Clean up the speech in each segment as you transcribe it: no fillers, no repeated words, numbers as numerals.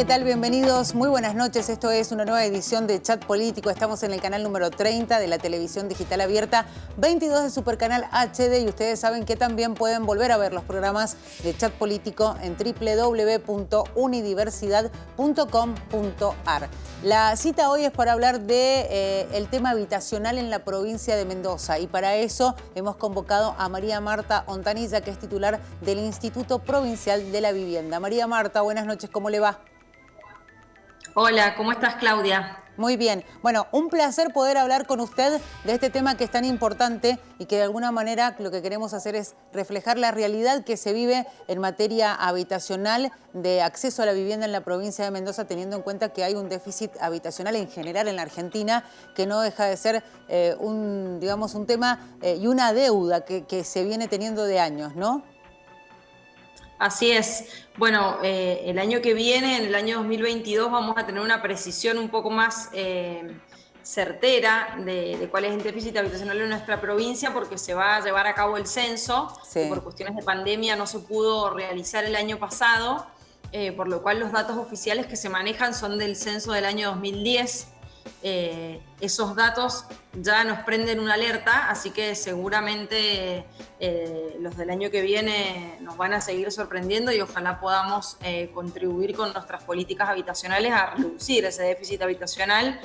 ¿qué tal? Bienvenidos, muy buenas noches. Esto es una nueva edición de Chat Político. Estamos en el canal número 30 de la televisión digital abierta, 22 de Supercanal HD, y ustedes saben que también pueden volver a ver los programas de Chat Político en www.unidiversidad.com.ar. La cita hoy es para hablar de el tema habitacional en la provincia de Mendoza, y para eso hemos convocado a María Marta Ontanilla, que es titular del Instituto Provincial de la Vivienda. María Marta, buenas noches, ¿cómo le va? Hola, ¿cómo estás, Claudia? Muy bien. Bueno, un placer poder hablar con usted de este tema que es tan importante y que de alguna manera lo que queremos hacer es reflejar la realidad que se vive en materia habitacional, de acceso a la vivienda en la provincia de Mendoza, teniendo en cuenta que hay un déficit habitacional en general en la Argentina, que no deja de ser un tema y una deuda que se viene teniendo de años, ¿no? Así es. Bueno, el año que viene, en el año 2022, vamos a tener una precisión un poco más certera de cuál es el déficit habitacional en nuestra provincia, porque se va a llevar a cabo el censo, que por cuestiones de pandemia no se pudo realizar el año pasado, por lo cual los datos oficiales que se manejan son del censo del año 2010. Esos datos ya nos prenden una alerta, así que seguramente los del año que viene nos van a seguir sorprendiendo y ojalá podamos contribuir con nuestras políticas habitacionales a reducir ese déficit habitacional,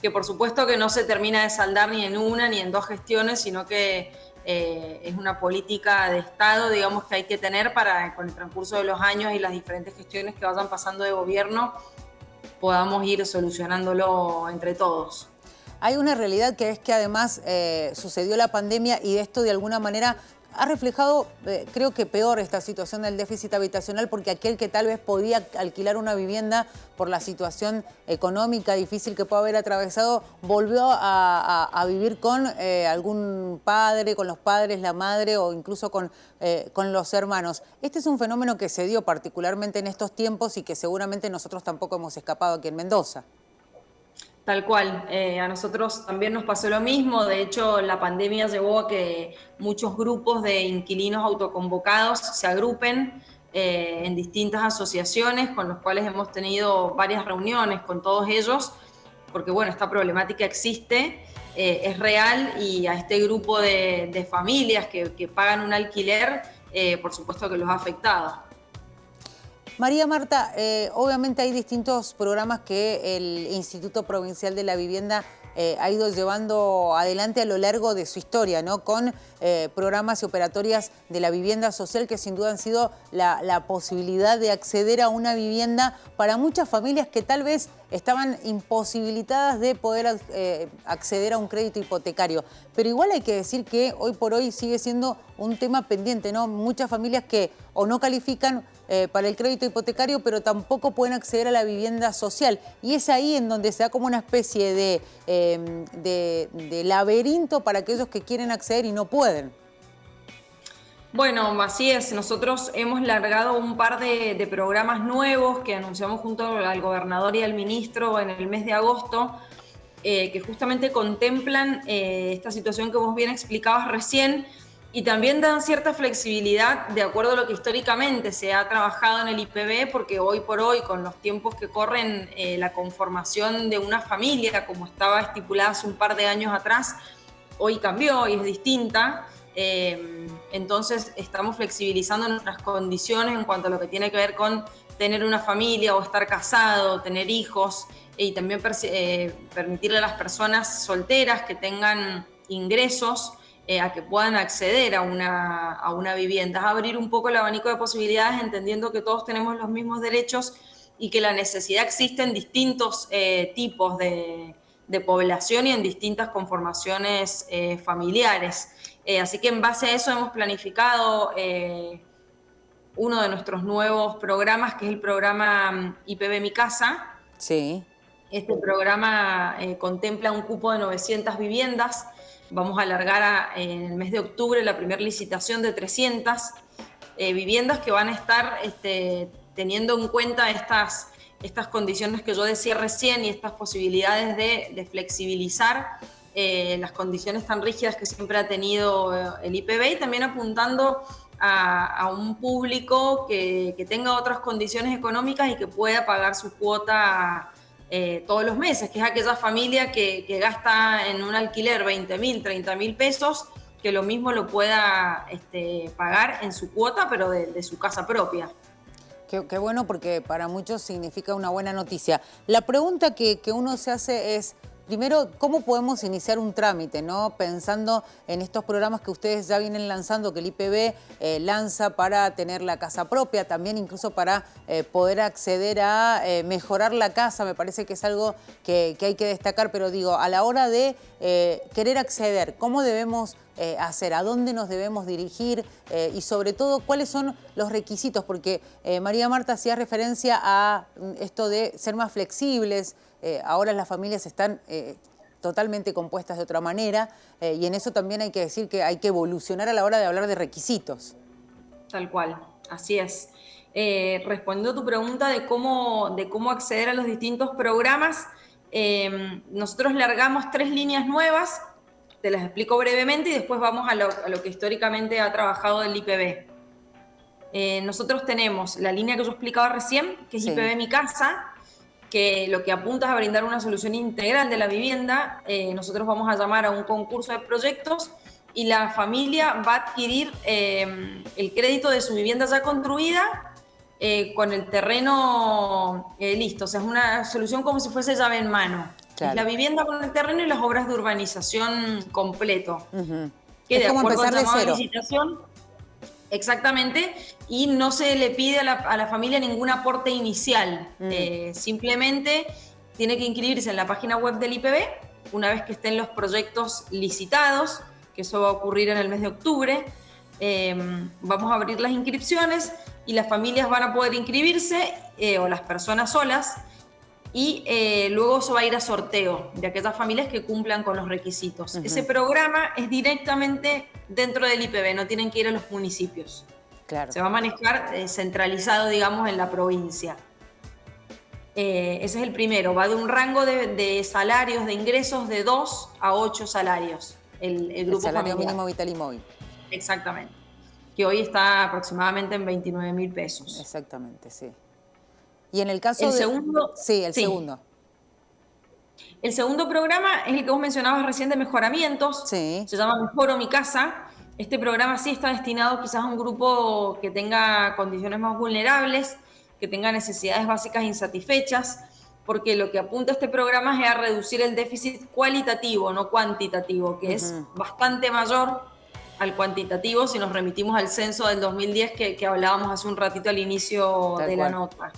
que por supuesto que no se termina de saldar ni en una ni en dos gestiones, sino que es una política de Estado, digamos, que hay que tener para, con el transcurso de los años y las diferentes gestiones que vayan pasando de gobierno, podamos ir solucionándolo entre todos. Hay una realidad que es que además sucedió la pandemia y esto de alguna manera ha reflejado, creo que peor, esta situación del déficit habitacional, porque aquel que tal vez podía alquilar una vivienda por la situación económica difícil que puede haber atravesado, volvió a vivir con algún padre, con los padres, la madre o incluso con los hermanos. Este es un fenómeno que se dio particularmente en estos tiempos y que seguramente nosotros tampoco hemos escapado aquí en Mendoza. Tal cual, a nosotros también nos pasó lo mismo. De hecho, la pandemia llevó a que muchos grupos de inquilinos autoconvocados se agrupen en distintas asociaciones, con los cuales hemos tenido varias reuniones con todos ellos, porque bueno, esta problemática existe, es real, y a este grupo de familias que pagan un alquiler, por supuesto que los ha afectado. María Marta, obviamente hay distintos programas que el Instituto Provincial de la Vivienda ha ido llevando adelante a lo largo de su historia, ¿no? Con programas y operatorias de la vivienda social que sin duda han sido la posibilidad de acceder a una vivienda para muchas familias que tal vez estaban imposibilitadas de poder acceder a un crédito hipotecario. Pero igual hay que decir que hoy por hoy sigue siendo un tema pendiente, ¿no? Muchas familias que o no califican para el crédito hipotecario, pero tampoco pueden acceder a la vivienda social. Y es ahí en donde se da como una especie de laberinto para aquellos que quieren acceder y no pueden. Bueno, así es. Nosotros hemos largado un par de programas nuevos que anunciamos junto al gobernador y al ministro en el mes de agosto, que justamente contemplan esta situación que vos bien explicabas recién, y también dan cierta flexibilidad de acuerdo a lo que históricamente se ha trabajado en el IPB, porque hoy por hoy, con los tiempos que corren, la conformación de una familia, como estaba estipulada hace un par de años atrás, hoy cambió y es distinta. Entonces estamos flexibilizando nuestras condiciones en cuanto a lo que tiene que ver con tener una familia o estar casado, tener hijos, y también permitirle a las personas solteras que tengan ingresos a que puedan acceder a una vivienda, abrir un poco el abanico de posibilidades, entendiendo que todos tenemos los mismos derechos y que la necesidad existe en distintos tipos de población y en distintas conformaciones familiares. Así que en base a eso hemos planificado uno de nuestros nuevos programas, que es el programa IPB Mi Casa. Sí. Este programa contempla un cupo de 900 viviendas. Vamos a alargar en el mes de octubre la primera licitación de 300 viviendas que van a estar teniendo en cuenta estas condiciones que yo decía recién y estas posibilidades de flexibilizar las condiciones tan rígidas que siempre ha tenido el IPB, y también apuntando a un público que tenga otras condiciones económicas y que pueda pagar su cuota todos los meses, que es aquella familia que gasta en un alquiler 20.000, 30.000 pesos, que lo mismo lo pueda pagar en su cuota, pero de su casa propia. Qué bueno, porque para muchos significa una buena noticia. La pregunta que uno se hace es, primero, ¿cómo podemos iniciar un trámite, ¿no? Pensando en estos programas que ustedes ya vienen lanzando, que el IPB lanza para tener la casa propia, también incluso para poder acceder a mejorar la casa. Me parece que es algo que hay que destacar, pero digo, a la hora de querer acceder, ¿cómo debemos hacer? ¿A dónde nos debemos dirigir? Y sobre todo, ¿cuáles son los requisitos? Porque María Marta hacía referencia a esto de ser más flexibles. Ahora las familias están totalmente compuestas de otra manera y en eso también hay que decir que hay que evolucionar a la hora de hablar de requisitos. Tal cual, así es. Respondiendo a tu pregunta de cómo acceder a los distintos programas, nosotros largamos 3 líneas nuevas, te las explico brevemente y después vamos a lo que históricamente ha trabajado el IPB. Nosotros tenemos la línea que yo explicaba recién, que es IPB Mi Casa, que lo que apunta es a brindar una solución integral de la vivienda. Nosotros vamos a llamar a un concurso de proyectos y la familia va a adquirir el crédito de su vivienda ya construida con el terreno listo. O sea, es una solución como si fuese llave en mano. Claro. La vivienda con el terreno y las obras de urbanización completo. Que es de como acuerdo empezar al llamado de cero. De licitación, exactamente, y no se le pide a la familia ningún aporte inicial. Simplemente tiene que inscribirse en la página web del IPB una vez que estén los proyectos licitados, que eso va a ocurrir en el mes de octubre. Vamos a abrir las inscripciones y las familias van a poder inscribirse, o las personas solas, y luego se va a ir a sorteo de aquellas familias que cumplan con los requisitos. Ese programa es directamente dentro del IPB, no tienen que ir a los municipios. Claro. Se va a manejar centralizado, digamos, en la provincia. Ese es el primero, va de un rango de salarios, de ingresos de 2 a 8 salarios. El grupo salario familiar. Mínimo vital y móvil. Exactamente. Que hoy está aproximadamente en 29.000 pesos. Exactamente, sí. Y en el caso segundo, sí, el segundo. El segundo programa es el que vos mencionabas recién de mejoramientos. Sí. Se llama Mejoro Mi Casa. Este programa sí está destinado quizás a un grupo que tenga condiciones más vulnerables, que tenga necesidades básicas insatisfechas, porque lo que apunta este programa es a reducir el déficit cualitativo, no cuantitativo, que es bastante mayor al cuantitativo si nos remitimos al censo del 2010 que hablábamos hace un ratito al inicio de la nota.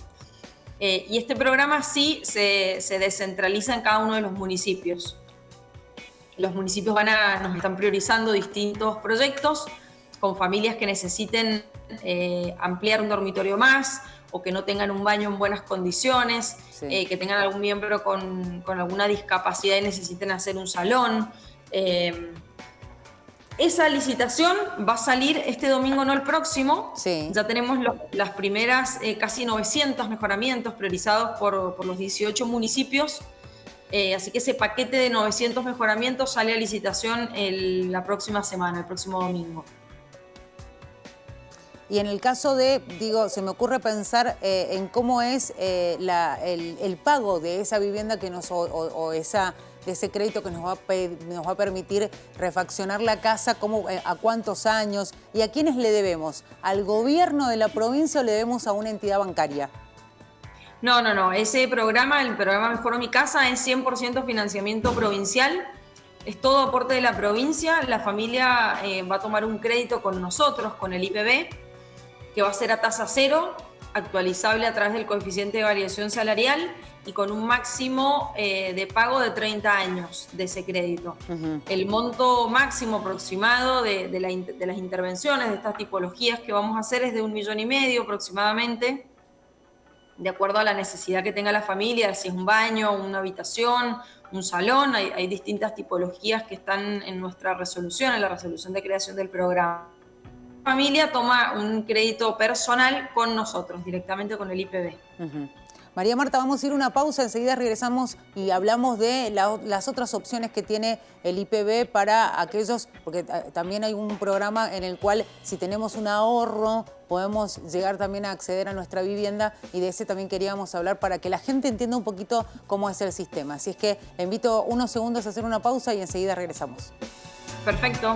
Y este programa sí se descentraliza en cada uno de los municipios. Los municipios nos están priorizando distintos proyectos con familias que necesiten ampliar un dormitorio más o que no tengan un baño en buenas condiciones, que tengan algún miembro con alguna discapacidad y necesiten hacer un salón. Esa licitación va a salir este domingo, no el próximo. Sí. Ya tenemos las primeras casi 900 mejoramientos priorizados por los 18 municipios. Así que ese paquete de 900 mejoramientos sale a licitación la próxima semana, el próximo domingo. Y en el caso de, se me ocurre pensar en cómo es el pago de esa vivienda que de ese crédito que nos va a permitir refaccionar la casa, a cuántos años y a quiénes le debemos. ¿Al gobierno de la provincia o le debemos a una entidad bancaria? No. Ese programa, el programa Mejoro Mi Casa, es 100% financiamiento provincial. Es todo aporte de la provincia. La familia va a tomar un crédito con nosotros, con el IPB, que va a ser a tasa cero, actualizable a través del coeficiente de variación salarial y con un máximo de pago de 30 años de ese crédito. El monto máximo aproximado de las intervenciones de estas tipologías que vamos a hacer es de 1,5 millones aproximadamente, de acuerdo a la necesidad que tenga la familia, si es un baño, una habitación, un salón. Hay distintas tipologías que están en nuestra resolución, en la resolución de creación del programa. La familia toma un crédito personal con nosotros, directamente con el IPB. María Marta, vamos a ir a una pausa, enseguida regresamos y hablamos de las otras opciones que tiene el IPB para aquellos, porque también hay un programa en el cual si tenemos un ahorro podemos llegar también a acceder a nuestra vivienda, y de ese también queríamos hablar para que la gente entienda un poquito cómo es el sistema. Así es que le invito unos segundos a hacer una pausa y enseguida regresamos. Perfecto.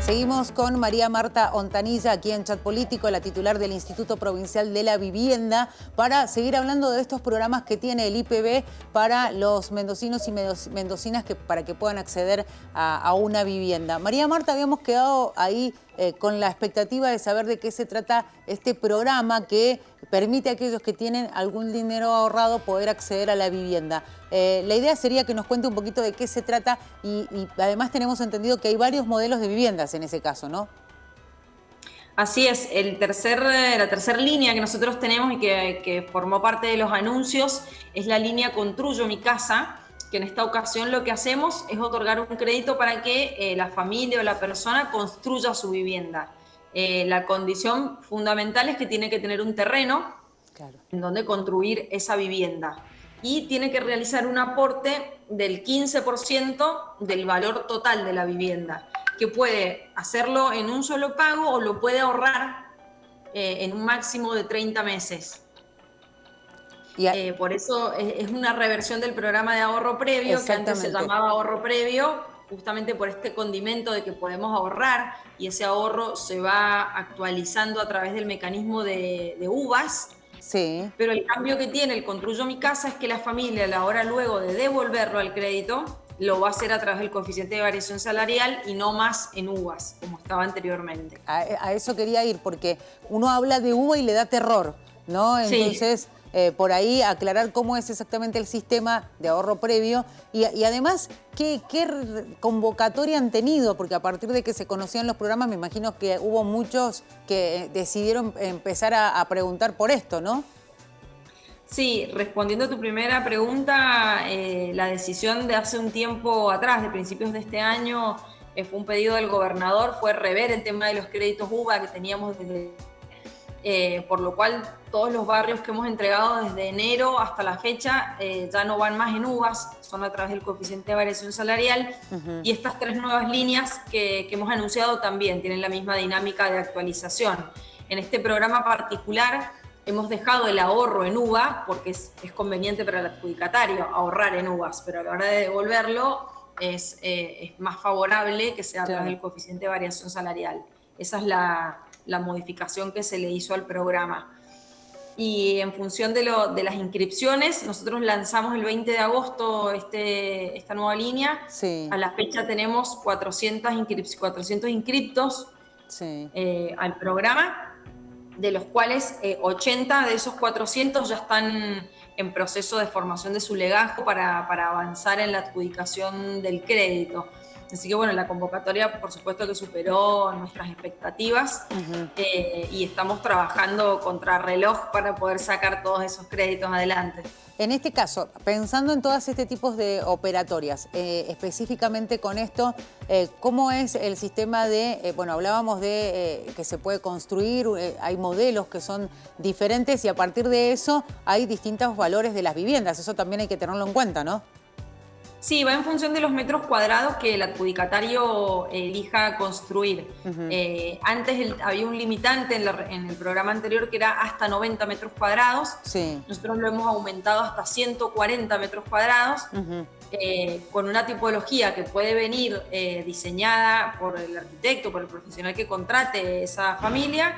Seguimos con María Marta Ontanilla aquí en Chat Político, la titular del Instituto Provincial de la Vivienda, para seguir hablando de estos programas que tiene el IPB para los mendocinos y mendocinas para que puedan acceder a una vivienda. María Marta, habíamos quedado ahí con la expectativa de saber de qué se trata este programa que permite a aquellos que tienen algún dinero ahorrado poder acceder a la vivienda. La idea sería que nos cuente un poquito de qué se trata y además tenemos entendido que hay varios modelos de viviendas en ese caso, ¿no? Así es, la tercera línea que nosotros tenemos y que formó parte de los anuncios es la línea Construyo mi casa, que en esta ocasión lo que hacemos es otorgar un crédito para que la familia o la persona construya su vivienda. La condición fundamental es que tiene que tener un terreno en donde construir esa vivienda y tiene que realizar un aporte del 15% del valor total de la vivienda, que puede hacerlo en un solo pago o lo puede ahorrar en un máximo de 30 meses. Por eso es una reversión del programa de ahorro previo, que antes se llamaba ahorro previo, justamente por este condimento de que podemos ahorrar y ese ahorro se va actualizando a través del mecanismo de UVAs. Sí. Pero el cambio que tiene el Construyo mi casa es que la familia, a la hora luego de devolverlo al crédito, lo va a hacer a través del coeficiente de variación salarial y no más en UVAs, como estaba anteriormente. A eso quería ir, porque uno habla de UVA y le da terror, ¿no? Entonces, sí. Por ahí aclarar cómo es exactamente el sistema de ahorro previo y además ¿qué convocatoria han tenido? Porque a partir de que se conocían los programas me imagino que hubo muchos que decidieron empezar a preguntar por esto, ¿no? Sí, respondiendo a tu primera pregunta, la decisión de hace un tiempo atrás, de principios de este año, fue un pedido del gobernador, fue rever el tema de los créditos UVA que teníamos desde... por lo cual todos los barrios que hemos entregado desde enero hasta la fecha ya no van más en UVAs, son a través del coeficiente de variación salarial. Y estas tres nuevas líneas que hemos anunciado también tienen la misma dinámica de actualización. En este programa particular hemos dejado el ahorro en UVA porque es conveniente para el adjudicatario ahorrar en UVAs, pero a la hora de devolverlo es más favorable que sea a través del coeficiente de variación salarial. Esa es la modificación que se le hizo al programa. Y en función de las inscripciones, nosotros lanzamos el 20 de agosto esta nueva línea. Sí. A la fecha tenemos 400 inscriptos al programa, de los cuales 80 de esos 400 ya están en proceso de formación de su legajo para avanzar en la adjudicación del crédito. Así que bueno, la convocatoria por supuesto que superó nuestras expectativas y estamos trabajando contrarreloj para poder sacar todos esos créditos adelante. En este caso, pensando en todos este tipos de operatorias, específicamente con esto, ¿cómo es el sistema de, bueno, hablábamos de que se puede construir, hay modelos que son diferentes y a partir de eso hay distintos valores de las viviendas, eso también hay que tenerlo en cuenta, ¿no? Sí, va en función de los metros cuadrados que el adjudicatario elija construir. Antes había un limitante en el programa anterior que era hasta 90 metros cuadrados. Sí. Nosotros lo hemos aumentado hasta 140 metros cuadrados con una tipología que puede venir diseñada por el arquitecto, por el profesional que contrate esa familia,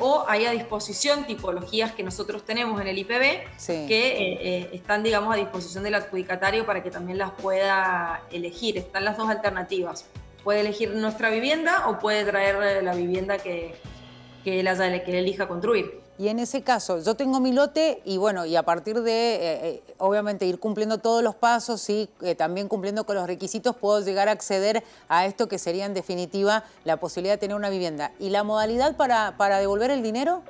o hay a disposición tipologías que nosotros tenemos en el IPB que están, digamos, a disposición del adjudicatario para que también las pueda elegir. Están las dos alternativas. Puede elegir nuestra vivienda o puede traer la vivienda que él elija construir. Y en ese caso, yo tengo mi lote y bueno, y a partir de, obviamente, ir cumpliendo todos los pasos y también cumpliendo con los requisitos, puedo llegar a acceder a esto que sería en definitiva la posibilidad de tener una vivienda. ¿Y la modalidad para devolver el dinero?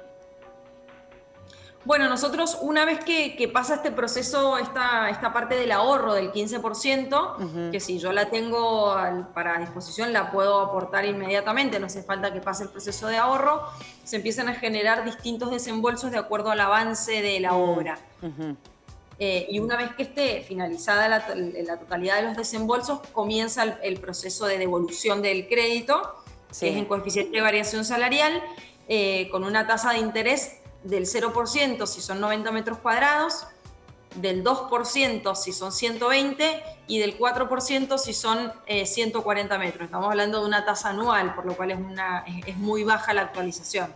Bueno, nosotros una vez que pasa este proceso, esta parte del ahorro del 15%, que si yo la tengo para disposición la puedo aportar inmediatamente, no hace falta que pase el proceso de ahorro, se empiezan a generar distintos desembolsos de acuerdo al avance de la obra. Y una vez que esté finalizada la totalidad de los desembolsos, comienza el proceso de devolución del crédito, que es en coeficiente de variación salarial, con una tasa de interés del 0% si son 90 metros cuadrados, del 2% si son 120 y del 4% si son 140 metros. Estamos hablando de una tasa anual, por lo cual es muy baja la actualización.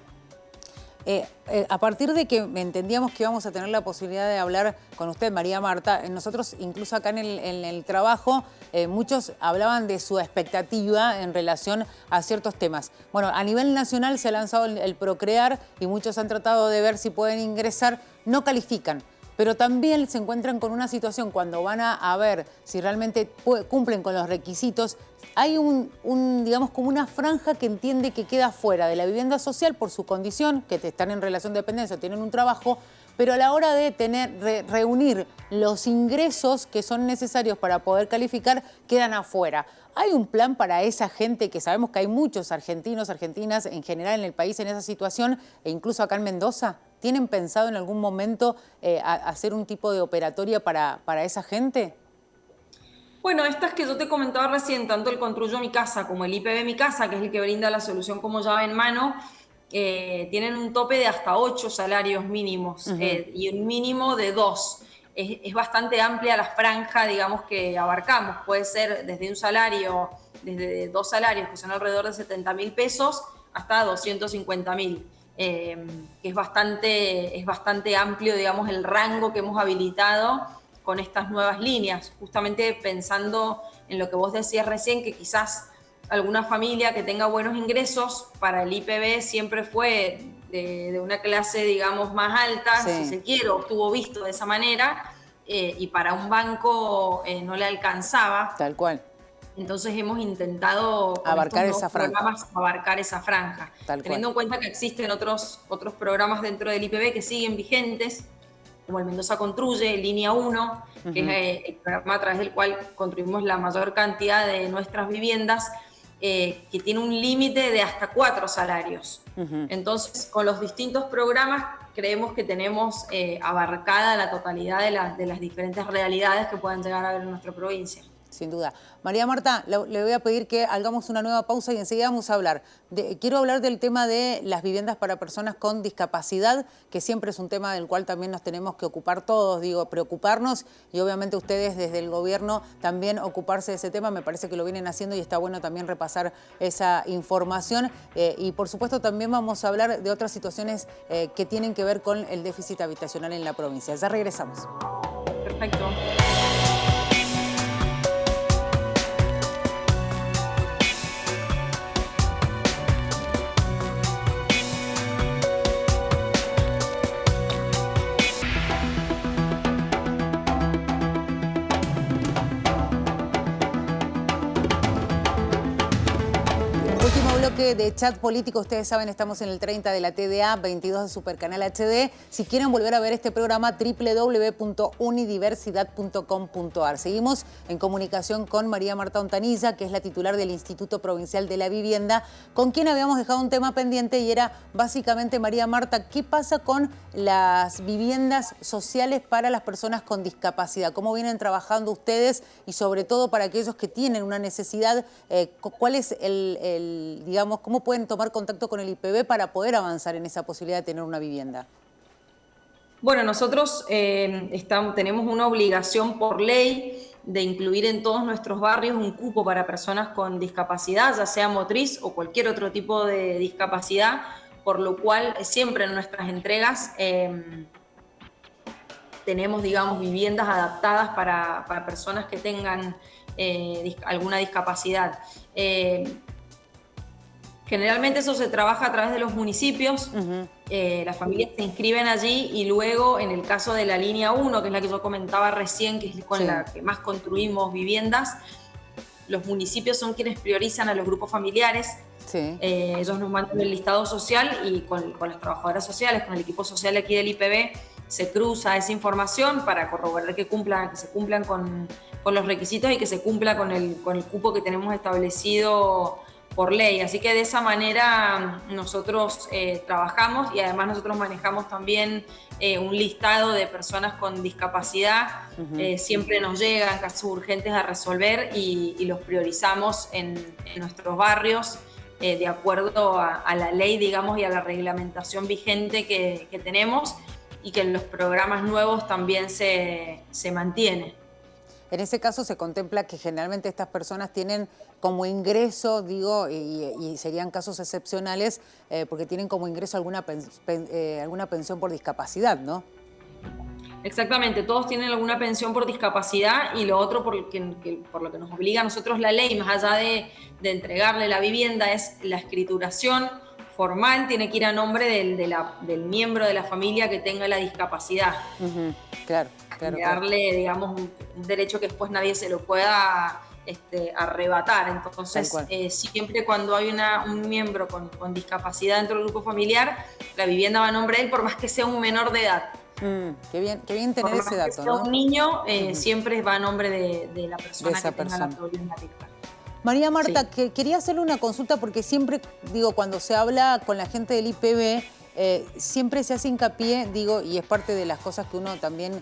A partir de que entendíamos que íbamos a tener la posibilidad de hablar con usted, María Marta, nosotros incluso acá en el trabajo, muchos hablaban de su expectativa en relación a ciertos temas. Bueno, a nivel nacional se ha lanzado el Procrear y muchos han tratado de ver si pueden ingresar, no califican. Pero también se encuentran con una situación cuando van a ver si realmente cumplen con los requisitos. Hay digamos, como una franja que entiende que queda fuera de la vivienda social por su condición, que están en relación de dependencia, tienen un trabajo, pero a la hora de reunir los ingresos que son necesarios para poder calificar, quedan afuera. ¿Hay un plan para esa gente, que sabemos que hay muchos argentinos, argentinas en general en el país en esa situación, e incluso acá en Mendoza? ¿Tienen pensado en algún momento hacer un tipo de operatoria para esa gente? Bueno, estas que yo te comentaba recién, tanto el Construyo Mi Casa como el IPB Mi Casa, que es el que brinda la solución como llave en mano, tienen un tope de hasta 8 salarios mínimos y un mínimo de 2. Es bastante amplia la franja, digamos, que abarcamos. Puede ser desde desde 2 salarios, que son alrededor de 70.000 pesos, hasta 250.000. Que es bastante amplio, digamos, el rango que hemos habilitado con estas nuevas líneas, justamente pensando en lo que vos decías recién, que quizás alguna familia que tenga buenos ingresos, para el IPB siempre fue de una clase, digamos, más alta, si se quiere, o estuvo visto de esa manera, y para un banco no le alcanzaba. Tal cual. Entonces hemos intentado abarcar esa franja. Teniendo en cuenta que existen otros programas dentro del IPB que siguen vigentes, como el Mendoza Construye, Línea 1, que es el programa a través del cual construimos la mayor cantidad de nuestras viviendas, que tiene un límite de hasta 4 salarios. Entonces, con los distintos programas, creemos que tenemos abarcada la totalidad de las diferentes realidades que puedan llegar a haber en nuestra provincia. Sin duda. María Marta, le voy a pedir que hagamos una nueva pausa y enseguida vamos a hablar. Quiero hablar del tema de las viviendas para personas con discapacidad, que siempre es un tema del cual también nos tenemos que ocupar todos, preocuparnos, y obviamente ustedes desde el gobierno también ocuparse de ese tema. Me parece que lo vienen haciendo y está bueno también repasar esa información. Y por supuesto también vamos a hablar de otras situaciones que tienen que ver con el déficit habitacional en la provincia. Ya regresamos. Perfecto. De chat político, ustedes saben, estamos en el 30 de la TDA, 22 de Supercanal HD. Si quieren volver a ver este programa, www.unidiversidad.com.ar. Seguimos en comunicación con María Marta Ontanilla, que es la titular del Instituto Provincial de la Vivienda, con quien habíamos dejado un tema pendiente y era básicamente, María Marta, ¿qué pasa con las viviendas sociales para las personas con discapacidad? ¿Cómo vienen trabajando ustedes? Y sobre todo para aquellos que tienen una necesidad, ¿cuál es digamos, cómo pueden tomar contacto con el IPB para poder avanzar en esa posibilidad de tener una vivienda? Bueno, nosotros tenemos una obligación por ley de incluir en todos nuestros barrios un cupo para personas con discapacidad, ya sea motriz o cualquier otro tipo de discapacidad, por lo cual siempre en nuestras entregas tenemos, digamos, viviendas adaptadas para personas que tengan alguna discapacidad. Generalmente eso se trabaja a través de los municipios, las familias se inscriben allí y luego, en el caso de la línea 1, que es la que yo comentaba recién, que es con la que más construimos viviendas, los municipios son quienes priorizan a los grupos familiares. Ellos nos mandan el listado social y con las trabajadoras sociales, con el equipo social aquí del IPB, se cruza esa información para corroborar que se cumplan con los requisitos y que se cumpla con el cupo que tenemos establecido por ley. Así que de esa manera nosotros trabajamos, y además nosotros manejamos también un listado de personas con discapacidad. Siempre nos llegan casos urgentes a resolver y los priorizamos en nuestros barrios de acuerdo a la ley, digamos, y a la reglamentación vigente que tenemos, y que en los programas nuevos también se mantiene. En ese caso se contempla que generalmente estas personas tienen como ingreso, digo, y serían casos excepcionales, porque tienen como ingreso alguna pensión por discapacidad, ¿no? Exactamente, todos tienen alguna pensión por discapacidad, y lo otro por lo que nos obliga a nosotros la ley, más allá de entregarle la vivienda, es la escrituración formal. Tiene que ir a nombre del miembro de la familia que tenga la discapacidad. Claro. Darle, digamos, un derecho que después nadie se lo pueda arrebatar. Entonces, siempre cuando hay un miembro con discapacidad dentro del grupo familiar, la vivienda va a nombre de él, por más que sea un menor de edad. Qué bien tener ese dato, ¿no? Un niño siempre va a nombre de la persona que tenga la problemática. María Marta, que quería hacerle una consulta, porque siempre, digo, cuando se habla con la gente del IPB, siempre se hace hincapié, digo, y es parte de las cosas que uno también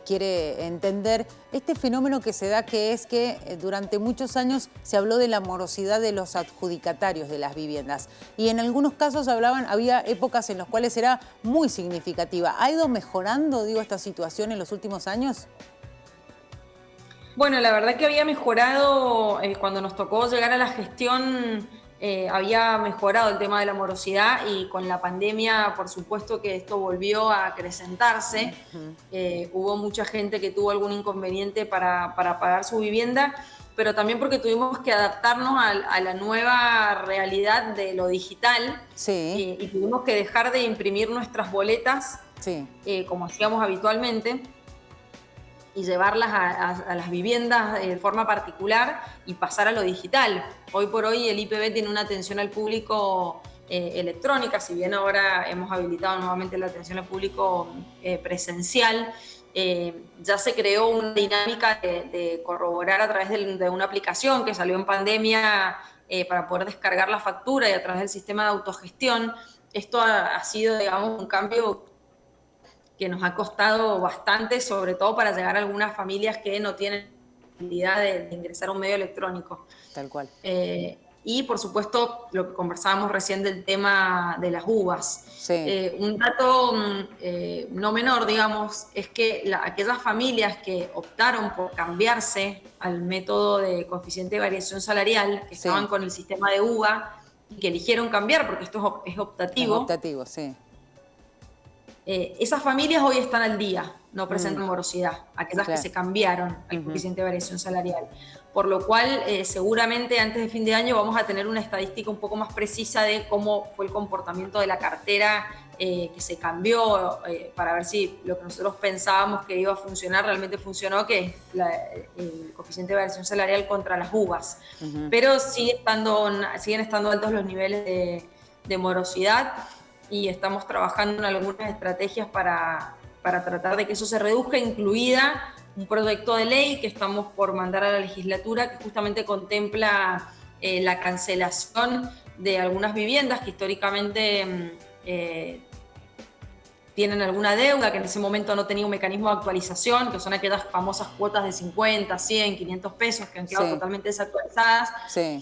quiere entender, este fenómeno que se da, que es que durante muchos años se habló de la morosidad de los adjudicatarios de las viviendas, y en algunos casos había épocas en las cuales era muy significativa. ¿Ha ido mejorando, digo, esta situación en los últimos años? Bueno, la verdad que había mejorado cuando nos tocó llegar a la gestión. Había mejorado el tema de la morosidad, y con la pandemia, por supuesto que esto volvió a acrecentarse. Hubo mucha gente que tuvo algún inconveniente para pagar su vivienda, pero también porque tuvimos que adaptarnos a la nueva realidad de lo digital. Y tuvimos que dejar de imprimir nuestras boletas como hacíamos habitualmente, y llevarlas a las viviendas de forma particular y pasar a lo digital. Hoy por hoy el IPB tiene una atención al público electrónica, si bien ahora hemos habilitado nuevamente la atención al público presencial. Ya se creó una dinámica de corroborar a través de una aplicación que salió en pandemia para poder descargar la factura, y a través del sistema de autogestión. Esto ha sido, digamos, un cambio que nos ha costado bastante, sobre todo para llegar a algunas familias que no tienen posibilidad de ingresar a un medio electrónico. Tal cual. Y por supuesto, lo que conversábamos recién del tema de las uvas. Un dato no menor, digamos, es que aquellas familias que optaron por cambiarse al método de coeficiente de variación salarial, que estaban con el sistema de uva y que eligieron cambiar, porque esto es optativo. Es optativo, sí. Esas familias hoy están al día, no presentan morosidad, aquellas que se cambiaron al coeficiente de variación salarial. Por lo cual, seguramente antes de fin de año vamos a tener una estadística un poco más precisa de cómo fue el comportamiento de la cartera que se cambió, para ver si lo que nosotros pensábamos que iba a funcionar realmente funcionó, que es el coeficiente de variación salarial contra las uvas. Pero siguen estando altos los niveles de morosidad, y estamos trabajando en algunas estrategias para tratar de que eso se reduzca, incluida un proyecto de ley que estamos por mandar a la legislatura, que justamente contempla la cancelación de algunas viviendas que históricamente tienen alguna deuda, que en ese momento no tenía un mecanismo de actualización, que son aquellas famosas cuotas de 50, 100, 500 pesos que han quedado totalmente desactualizadas,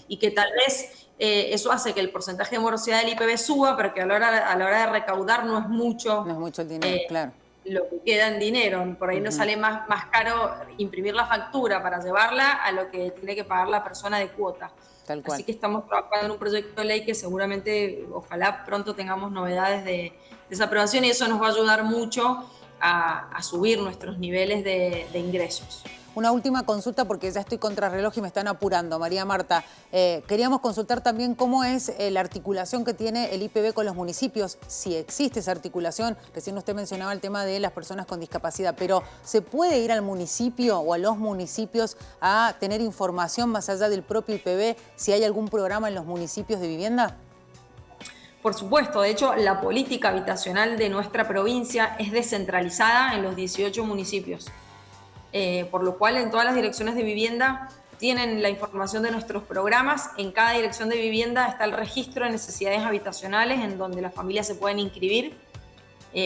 y que tal vez eso hace que el porcentaje de morosidad del IPB suba, pero que a la hora de recaudar no es mucho. No es mucho el dinero, claro. Lo que queda en dinero. Por ahí nos sale más caro imprimir la factura para llevarla a lo que tiene que pagar la persona de cuota. Tal cual. Así que estamos trabajando en un proyecto de ley que seguramente, ojalá pronto tengamos novedades de esa aprobación, y eso nos va a ayudar mucho a subir nuestros niveles de ingresos. Una última consulta, porque ya estoy contrarreloj y me están apurando, María Marta. Queríamos consultar también cómo es la articulación que tiene el IPB con los municipios, si existe esa articulación. Recién usted mencionaba el tema de las personas con discapacidad, pero ¿se puede ir al municipio o a los municipios a tener información más allá del propio IPB si hay algún programa en los municipios de vivienda? Por supuesto, de hecho, la política habitacional de nuestra provincia es descentralizada en los 18 municipios, por lo cual en todas las direcciones de vivienda tienen la información de nuestros programas. En cada dirección de vivienda está el registro de necesidades habitacionales en donde las familias se pueden inscribir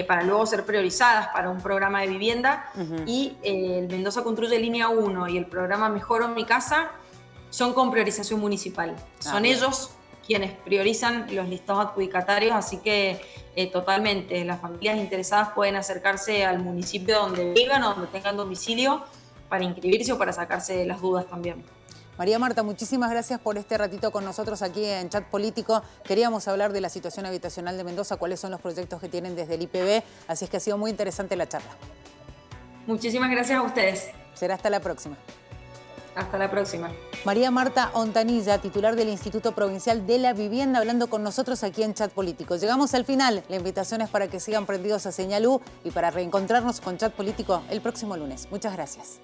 para luego ser priorizadas para un programa de vivienda. Y el Mendoza Construye Línea 1 y el programa Mejoro Mi Casa son con priorización municipal. Son ellos quienes priorizan los listados adjudicatarios, así que totalmente las familias interesadas pueden acercarse al municipio donde vivan o donde tengan domicilio para inscribirse o para sacarse las dudas también. María Marta, muchísimas gracias por este ratito con nosotros aquí en Chat Político. Queríamos hablar de la situación habitacional de Mendoza, cuáles son los proyectos que tienen desde el IPB, así es que ha sido muy interesante la charla. Muchísimas gracias a ustedes. Será hasta la próxima. Hasta la próxima. María Marta Ontanilla, titular del Instituto Provincial de la Vivienda, hablando con nosotros aquí en Chat Político. Llegamos al final. La invitación es para que sigan prendidos a Señal U y para reencontrarnos con Chat Político el próximo lunes. Muchas gracias.